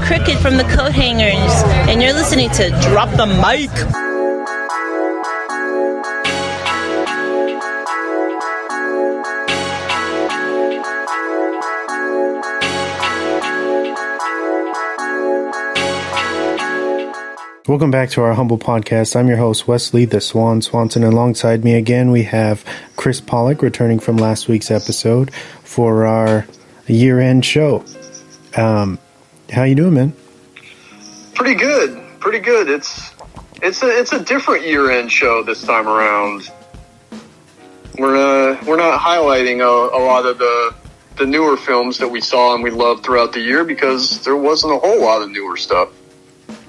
Cricket from the Coat Hangers, and you're listening to Drop the Mic. Welcome back to our humble podcast. I'm your host, Wesley the Swan Swanson. Alongside me again, we have Chris Pawlak, returning from last week's episode for our year-end show. How you doing, man? Pretty good. It's a different year-end show this time around. We're not highlighting a lot of the newer films that we saw and we loved throughout the year because there wasn't a whole lot of newer stuff.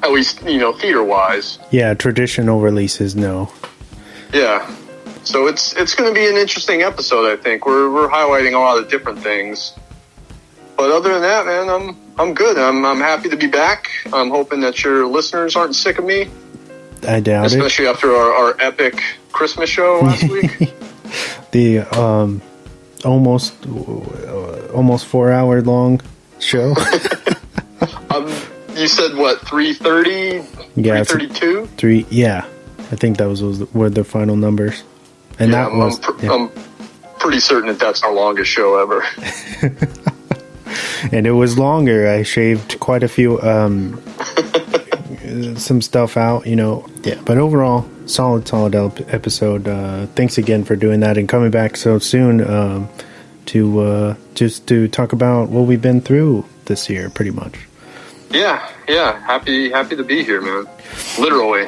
At least, theater-wise. Yeah, traditional releases, no. Yeah. So it's going to be an interesting episode, I think. We're highlighting a lot of different things. But other than that, man, I'm good. I'm happy to be back. I'm hoping that your listeners aren't sick of me. I doubt it. Especially after our epic Christmas show last week. The almost 4-hour long show. You said what, 3:30? Yeah, 3:32? Yeah, I think that were the final numbers, and yeah, I'm pretty certain that's our longest show ever. And it was longer. I shaved quite a few, some stuff out, Yeah, but overall, solid episode. Thanks again for doing that and coming back so soon to talk about what we've been through this year, pretty much. Yeah. Happy to be here, man. Literally.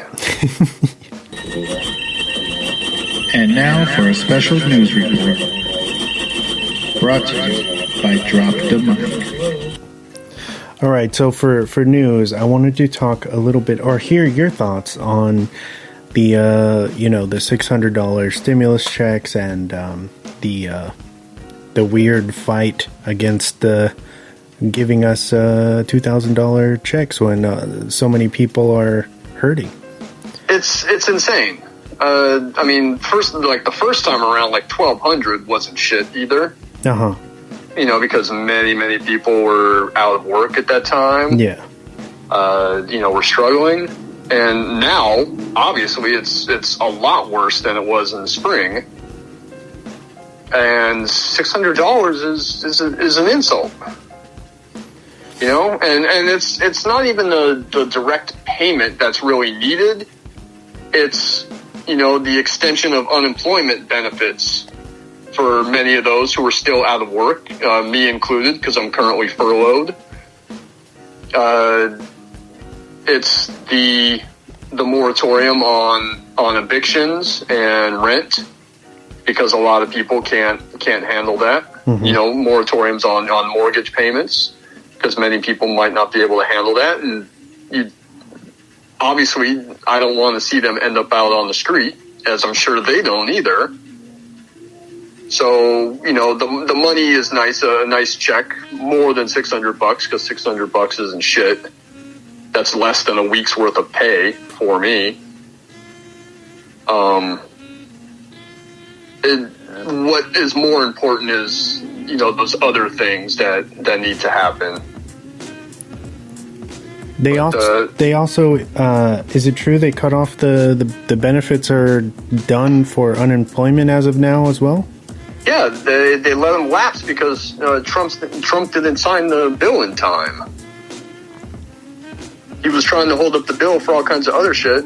And now for a special news report. Brought to you by Drop the Mic. All right, so for news, I wanted to talk a little bit, or hear your thoughts on the the $600 stimulus checks and the weird fight against giving us $2,000 checks when so many people are hurting. It's insane. I mean, the first time around, $1,200 wasn't shit either. Because many people were out of work at that time. Yeah. We're struggling, and now obviously it's a lot worse than it was in the spring. And $600 is an insult. And it's not even the direct payment that's really needed. It's, the extension of unemployment benefits for many of those who are still out of work, me included, because I'm currently furloughed. It's the moratorium on evictions and rent, because a lot of people can't handle that. Mm-hmm. Moratoriums on mortgage payments, because many people might not be able to handle that. And obviously, I don't want to see them end up out on the street, as I'm sure they don't either. So, the money is nice, a nice check, more than $600, because $600 isn't shit. That's less than a week's worth of pay for me. What is more important is, those other things that need to happen. They also, is it true they cut off the benefits are done for unemployment as of now as well? Yeah, they let them lapse because Trump didn't sign the bill in time. He was trying to hold up the bill for all kinds of other shit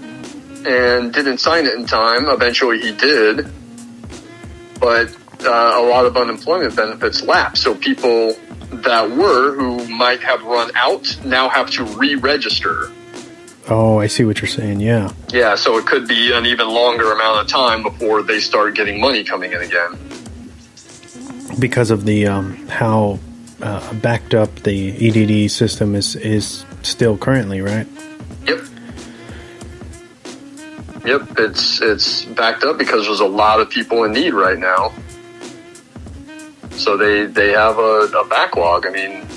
and didn't sign it in time. Eventually he did. But a lot of unemployment benefits lapsed. So people who might have run out now have to re-register. Oh, I see what you're saying, yeah. Yeah, so it could be an even longer amount of time before they start getting money coming in again. Because of the how backed up the EDD system is still currently, right? Yep, it's backed up because there's a lot of people in need right now. So they have a backlog. I mean,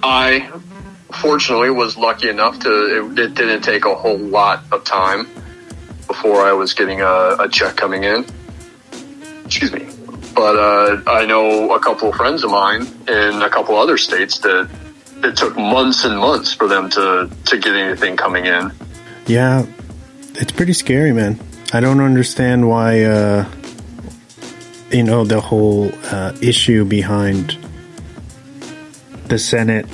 I fortunately was lucky enough it didn't take a whole lot of time before I was getting a check coming in. Excuse me. But I know a couple of friends of mine in a couple other states that it took months and months for them to get anything coming in. Yeah, it's pretty scary, man. I don't understand why, the whole issue behind the Senate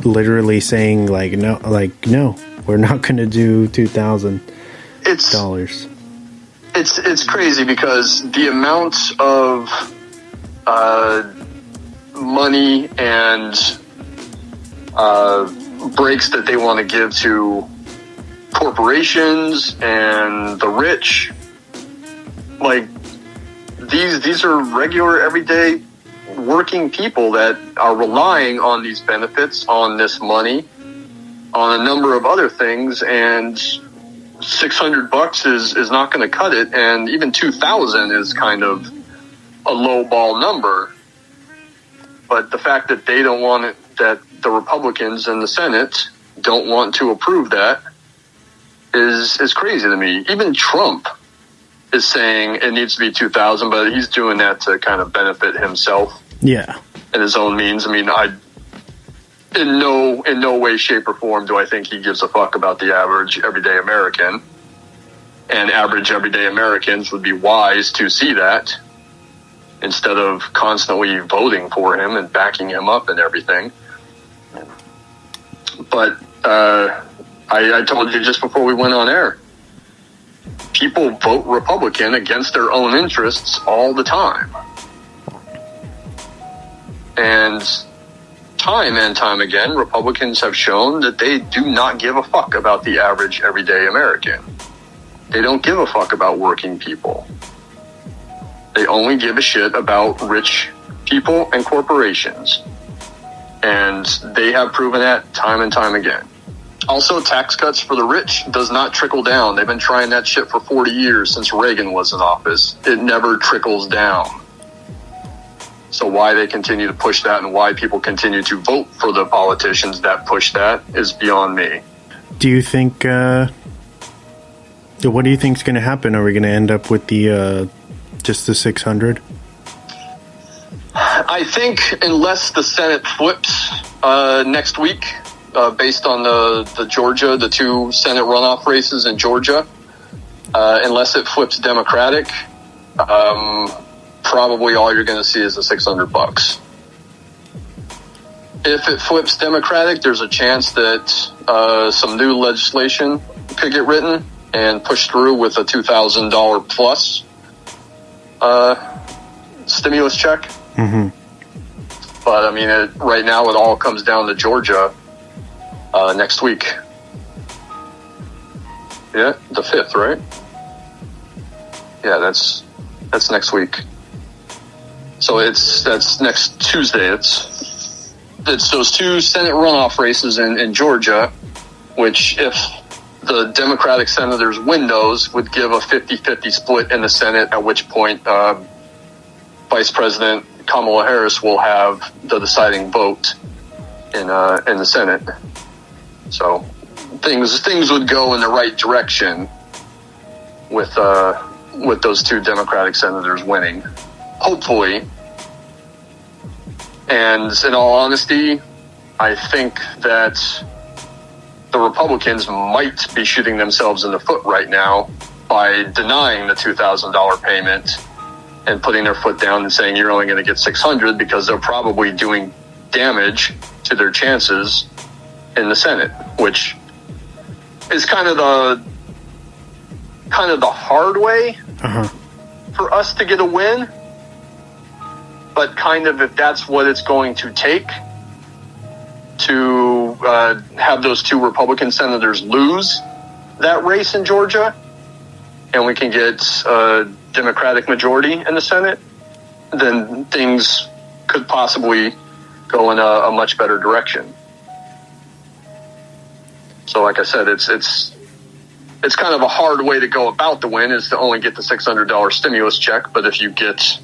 literally saying, no, we're not going to do $2,000. It's crazy because the amount of money and breaks that they want to give to corporations and the rich, these are regular, everyday working people that are relying on these benefits, on this money, on a number of other things, and $600 is not going to cut it, and even $2,000 is kind of a low ball number. But the fact that they don't want it, that the Republicans in the Senate don't want to approve that, is crazy to me. Even Trump is saying it needs to be $2,000, but he's doing that to kind of benefit himself. Yeah, in his own means. I mean, in no way, shape, or form do I think he gives a fuck about the average everyday American. And average everyday Americans would be wise to see that instead of constantly voting for him and backing him up and everything. But I told you just before we went on air, people vote Republican against their own interests all the time. And time again, Republicans have shown that they do not give a fuck about the average everyday American. They don't give a fuck about working people. They only give a shit about rich people and corporations. And they have proven that time and time again. Also, tax cuts for the rich does not trickle down. They've been trying that shit for 40 years since Reagan was in office. It never trickles down. So why they continue to push that and why people continue to vote for the politicians that push that is beyond me. Do you think, what do you think is going to happen? Are we going to end up with the just the 600? I think unless the Senate flips next week, based on the Georgia, the two Senate runoff races in Georgia, unless it flips Democratic, probably all you're going to see is the $600. If it flips Democratic, there's a chance that some new legislation could get written and pushed through with a $2,000 plus stimulus check. Mm-hmm. But I mean, right now it all comes down to Georgia next week. Yeah, the 5th, right? Yeah, that's next week. So that's next Tuesday. It's those two Senate runoff races in Georgia, which if the Democratic senators win those, would give a 50-50 split in the Senate, at which point Vice President Kamala Harris will have the deciding vote in the Senate. So things would go in the right direction with those two Democratic senators winning, hopefully. And in all honesty, I think that the Republicans might be shooting themselves in the foot right now by denying the $2,000 payment and putting their foot down and saying you're only going to get $600, because they're probably doing damage to their chances in the Senate, which is kind of the hard way for us to get a win. But kind of, if that's what it's going to take to have those two Republican senators lose that race in Georgia, and we can get a Democratic majority in the Senate, then things could possibly go in a much better direction. So like I said, it's kind of a hard way to go about the win, is to only get the $600 stimulus check. But if you get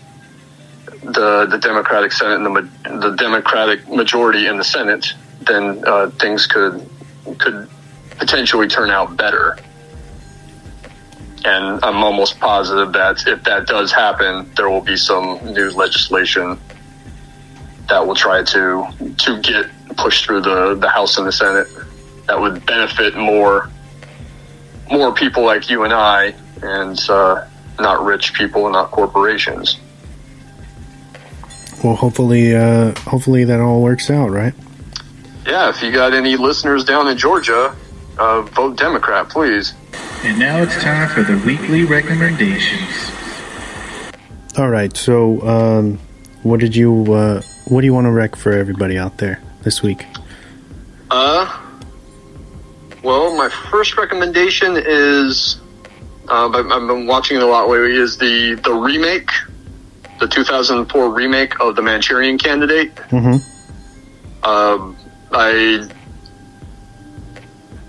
the Democratic Senate and the Democratic majority in the Senate, then things could potentially turn out better. And I'm almost positive that if that does happen, there will be some new legislation that will try to get pushed through the House and the Senate. That would benefit more people like you and I, and not rich people and not corporations. Well, hopefully that all works out, right? Yeah, if you got any listeners down in Georgia, vote Democrat, please. And now it's time for the weekly recommendations. All right, so what do you want to rec for everybody out there this week? Well, my first recommendation is I've been watching it a lot lately. Is the remake, the 2004 remake of The Manchurian Candidate. Mm-hmm.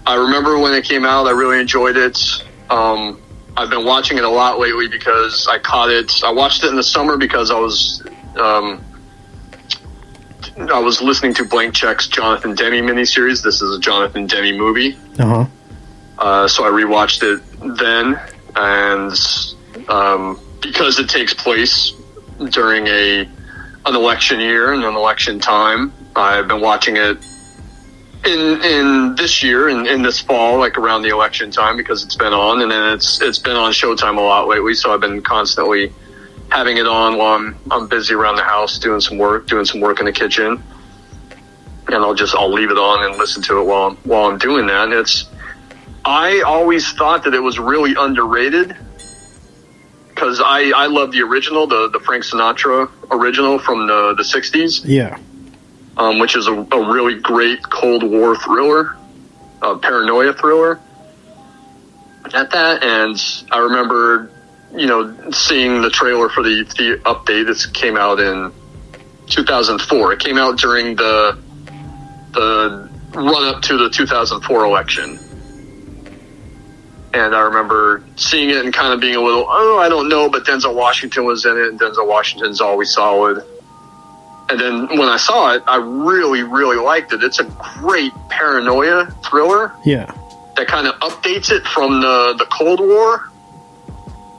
I remember when it came out. I really enjoyed it. I've been watching it a lot lately because I caught it. I watched it in the summer because I was listening to Blank Check's Jonathan Demme miniseries. This is a Jonathan Demme movie. Uh-huh. So I rewatched it then, and because it takes place during an election year and an election time, I've been watching it in this year, in this fall, like around the election time, because it's been on, and then it's been on Showtime a lot lately, so I've been constantly having it on while I'm busy around the house doing some work in the kitchen, and I'll leave it on and listen to it while I'm doing that. And I always thought that it was really underrated because I love the original, the Frank Sinatra original from the 60s. Yeah. Which is a really great Cold War thriller, paranoia thriller. At that, and I remember, seeing the trailer for the update. This came out in 2004. It came out during the run up to the 2004 election. And I remember seeing it and kind of being a little, I don't know, but Denzel Washington was in it, and Denzel Washington's always solid. And then when I saw it, I really, really liked it. It's a great paranoia thriller. Yeah. That kind of updates it from the Cold War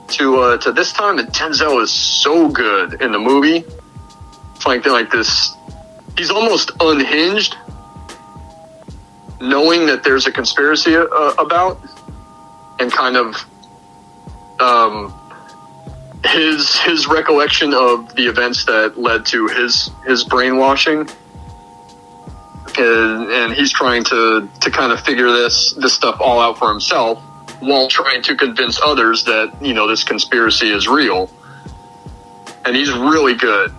to this time. And Denzel is so good in the movie. It's like this. He's almost unhinged, knowing that there's a conspiracy about, and kind of his recollection of the events that led to his brainwashing, and he's trying to kind of figure this stuff all out for himself while trying to convince others that this conspiracy is real. And he's really good.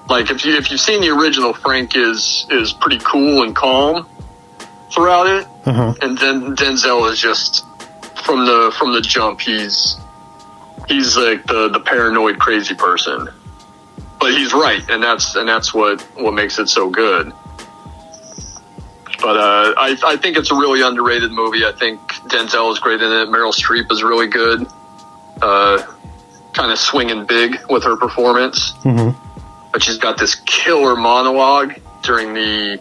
Like if you've seen the original, Frank is pretty cool and calm throughout it. Uh-huh. And then Denzel is just from the jump, he's like the paranoid crazy person, but he's right, and that's what makes it so good. But I think it's a really underrated movie. I think Denzel is great in it. Meryl Streep is really good, kind of swinging big with her performance. Mm-hmm. But she's got this killer monologue during the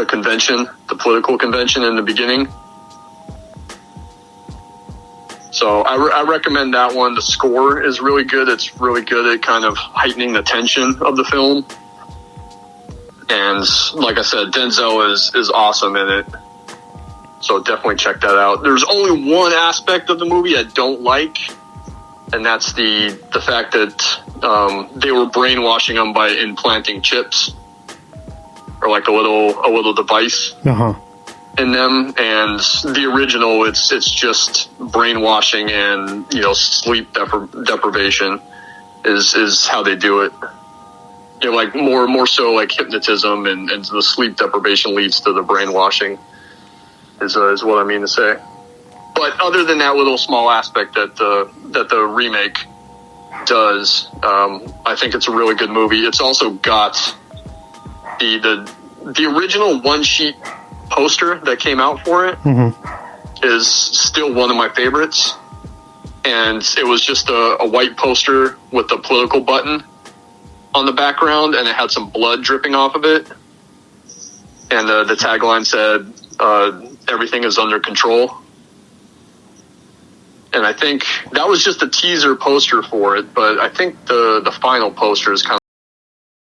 convention, the political convention in the beginning. So I recommend that one. The score is really good. It's really good at kind of heightening the tension of the film. And like I said, Denzel is awesome in it. So definitely check that out. There's only one aspect of the movie I don't like, and that's the fact that they were brainwashing them by implanting chips, or like a little device. Uh-huh. In them. And the original, it's just brainwashing and sleep deprivation is how they do it. Like more so like hypnotism, and the sleep deprivation leads to the brainwashing is what I mean to say. But other than that little small aspect that the remake does, I think it's a really good movie. It's also got the original one sheet poster that came out for it. Mm-hmm. Is still one of my favorites, and it was just a white poster with the political button on the background, and it had some blood dripping off of it, and the tagline said everything is under control. And I think that was just a teaser poster for it, but I think the final poster is kind